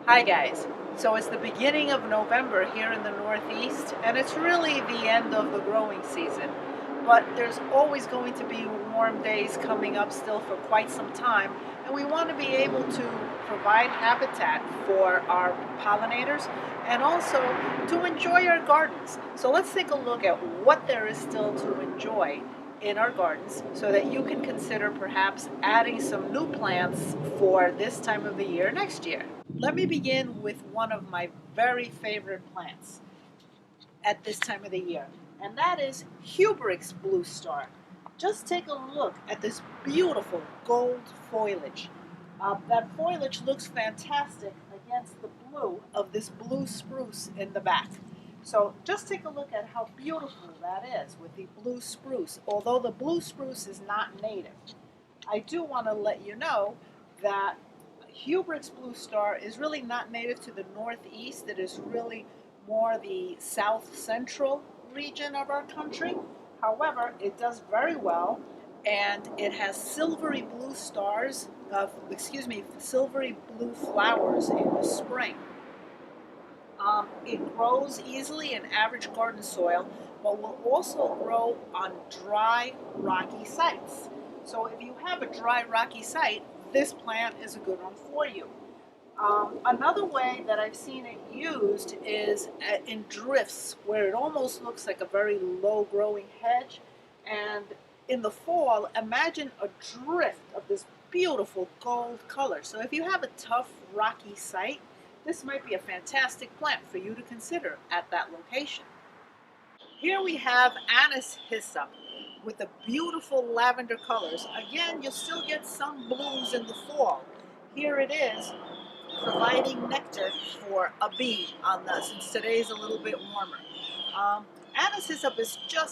Hi guys. So it's the beginning of November here in the Northeast, and it's really the end of the growing season. But there's always going to be warm days coming up still for quite some time, and we want to be able to provide habitat for our pollinators and also to enjoy our gardens. So let's take a look at what there is still to enjoy in our gardens so that you can consider perhaps adding some new plants for this time of the year next year. Let me begin with one of my very favorite plants at this time of the year, and that is Huberic's Blue Star. Just take a look at this beautiful gold foliage. That foliage looks fantastic against the blue of this blue spruce in the back. So just take a look at how beautiful that is with the blue spruce, although the blue spruce is not native. I do want to let you know that Huberic's Blue Star is really not native to the Northeast. It is really more the south central region of our country. However, it does very well, and it has silvery blue stars, silvery blue flowers in the spring. It grows easily in average garden soil, but will also grow on dry, rocky sites. So if you have a dry, rocky site, this plant is a good one for you. Another way that I've seen it used is in drifts, where it almost looks like a very low growing hedge. And in the fall, imagine a drift of this beautiful gold color. So if you have a tough, rocky site, this might be a fantastic plant for you to consider at that location. Here we have Anise Hyssop with the beautiful lavender colors. Again, you'll still get some blooms in the fall. Here it is, providing nectar for a bee on this, since today is a little bit warmer. Anise Hyssop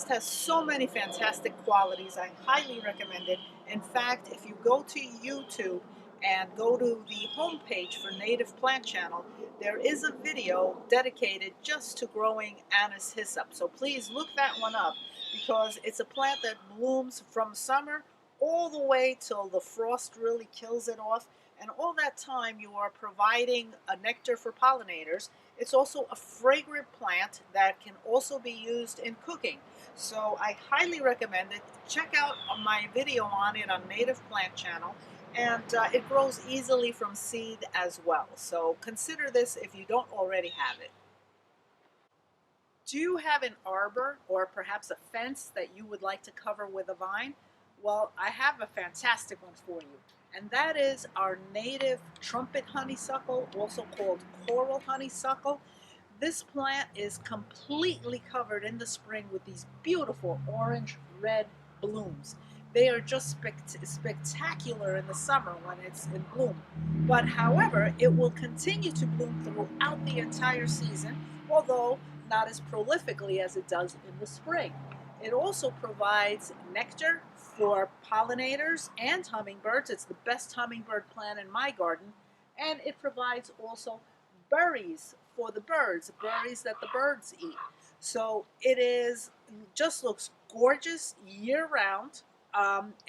has so many fantastic qualities. I highly recommend it. In fact, if you go to YouTube and go to the homepage for Native Plant Channel, there is a video dedicated just to growing Anise Hyssop. So please look that one up, because it's a plant that blooms from summer all the way till the frost really kills it off. And all that time you are providing a nectar for pollinators. It's also a fragrant plant that can also be used in cooking. So I highly recommend it. Check out my video on it on Native Plant Channel. And it grows easily from seed as well. So consider this if you don't already have it. Do you have an arbor or perhaps a fence that you would like to cover with a vine? Well, I have a fantastic one for you, and that is our native trumpet honeysuckle, also called coral honeysuckle. This plant is completely covered in the spring with these beautiful orange-red blooms. They are just spectacular in the summer when it's in bloom. But however, it will continue to bloom throughout the entire season, although not as prolifically as it does in the spring. It also provides nectar for pollinators and hummingbirds. It's the best hummingbird plant in my garden. And it provides also berries for the birds, berries that the birds eat. So just looks gorgeous year round,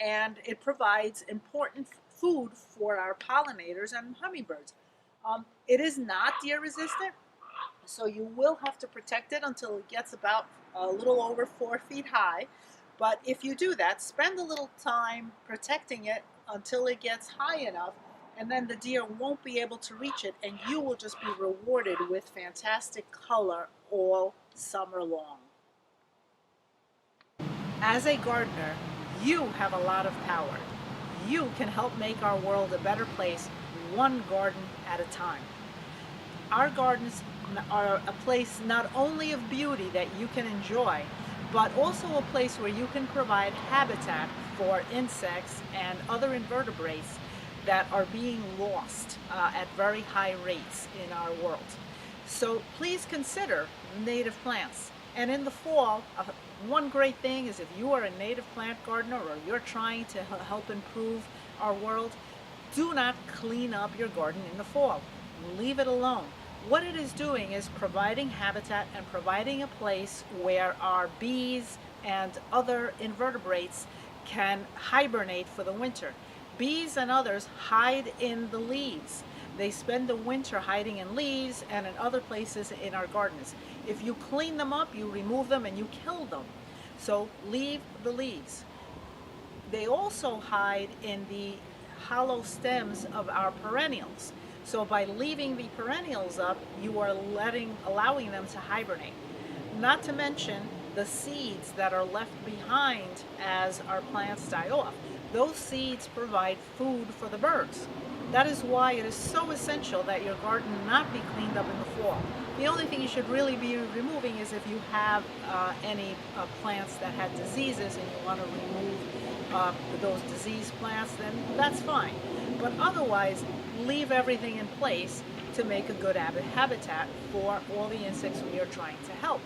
and it provides important food for our pollinators and hummingbirds. It is not deer resistant, so you will have to protect it until it gets about a little over 4 feet high. But if you do that, spend a little time protecting it until it gets high enough, and then the deer won't be able to reach it, and you will just be rewarded with fantastic color all summer long. As a gardener, you have a lot of power. You can help make our world a better place, one garden at a time. Our gardens are a place not only of beauty that you can enjoy, but also a place where you can provide habitat for insects and other invertebrates that are being lost at very high rates in our world. So please consider native plants. And in the fall, one great thing is if you are a native plant gardener or you're trying to help improve our world, do not clean up your garden in the fall. Leave it alone. What it is doing is providing habitat and providing a place where our bees and other invertebrates can hibernate for the winter. Bees and others hide in the leaves. They spend the winter hiding in leaves and in other places in our gardens. If you clean them up, you remove them and you kill them. So leave the leaves. They also hide in the hollow stems of our perennials. So by leaving the perennials up, you are allowing them to hibernate. Not to mention the seeds that are left behind as our plants die off. Those seeds provide food for the birds. That is why it is so essential that your garden not be cleaned up in the fall. The only thing you should really be removing is if you have any plants that had diseases and you want to remove those diseased plants, then that's fine. But otherwise, leave everything in place to make a good habitat for all the insects we are trying to help.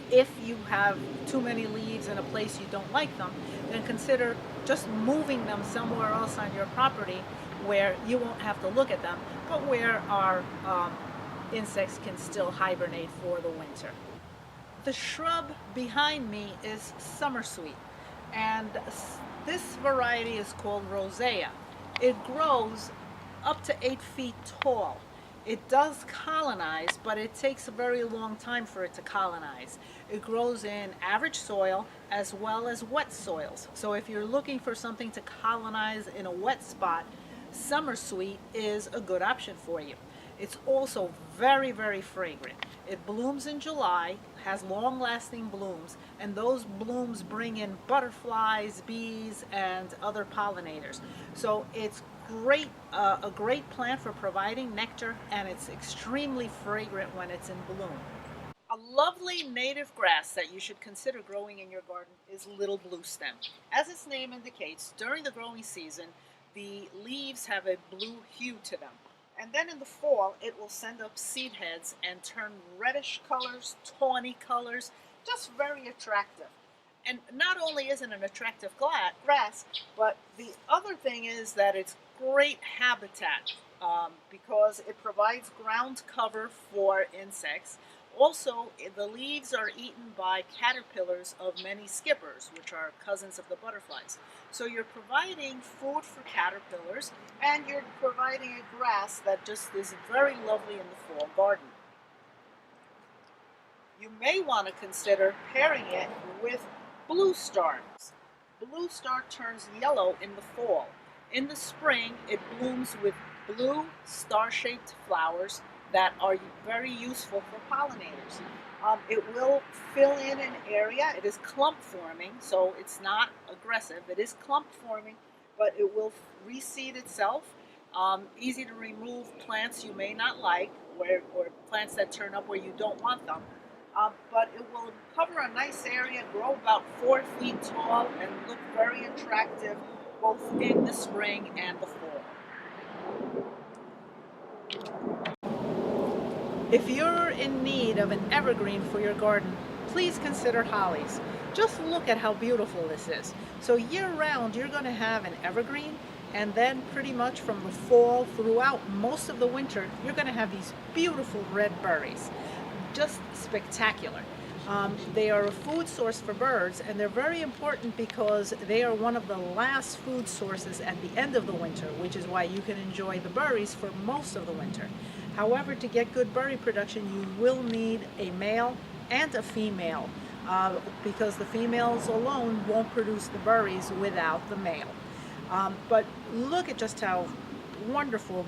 If you have too many leaves in a place you don't like them, then consider just moving them somewhere else on your property where you won't have to look at them, but where our insects can still hibernate for the winter. The shrub behind me is summersweet, and this variety is called rosea. It grows up to 8 feet tall. It does colonize, but it takes a very long time for it to colonize. It grows in average soil as well as wet soils. So if you're looking for something to colonize in a wet spot, summersweet is a good option for you. It's also very, very fragrant. It blooms in July, has long-lasting blooms, and those blooms bring in butterflies, bees, and other pollinators. So it's a great plant for providing nectar, and it's extremely fragrant when it's in bloom. A lovely native grass that you should consider growing in your garden is little bluestem. As its name indicates, during the growing season, the leaves have a blue hue to them. And then in the fall, it will send up seed heads and turn reddish colors, tawny colors, just very attractive. And not only is it an attractive grass, but the other thing is that it's great habitat because it provides ground cover for insects. Also, the leaves are eaten by caterpillars of many skippers, which are cousins of the butterflies. So you're providing food for caterpillars, and you're providing a grass that just is very lovely in the fall garden. You may want to consider pairing it with blue star. Blue star turns yellow in the fall. In the spring, it blooms with blue star-shaped flowers that are very useful for pollinators. It will fill in an area. It is clump forming, so it's not aggressive. It is clump forming, but it will reseed itself. Easy to remove plants you may not like, or plants that turn up where you don't want them. But it will cover a nice area, grow about 4 feet tall, and look very attractive both in the spring and the fall. If you're in need of an evergreen for your garden, please consider hollies. Just look at how beautiful this is. So year-round, you're going to have an evergreen, and then pretty much from the fall throughout most of the winter, you're going to have these beautiful red berries. Just spectacular. They are a food source for birds, and they're very important because they are one of the last food sources at the end of the winter, which is why you can enjoy the berries for most of the winter. However, to get good berry production, you will need a male and a female because the females alone won't produce the berries without the male. But look at just how wonderful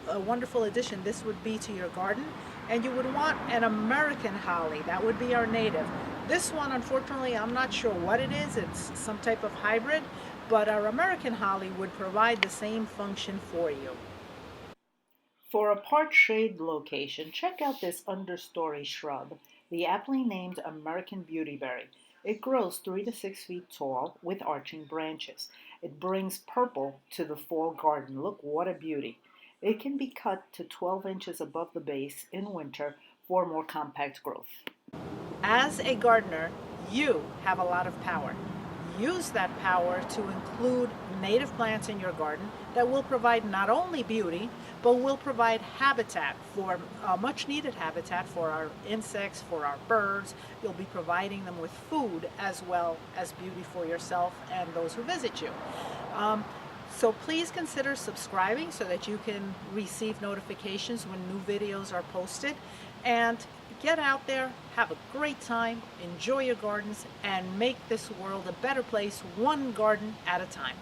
a wonderful addition this would be to your garden. And you would want an American holly. That would be our native. This one, unfortunately, I'm not sure what it is. It's some type of hybrid, but our American holly would provide the same function for you. For a part shade location, check out this understory shrub, the aptly named American Beautyberry. It grows 3 to 6 feet tall with arching branches. It brings purple to the fall garden. Look, what a beauty. It can be cut to 12 inches above the base in winter for more compact growth. As a gardener, you have a lot of power. Use that power to include native plants in your garden that will provide not only beauty, but will provide habitat for much needed habitat for our insects, for our birds. You'll be providing them with food as well as beauty for yourself and those who visit you. So please consider subscribing so that you can receive notifications when new videos are posted. And get out there, have a great time, enjoy your gardens, and make this world a better place, one garden at a time.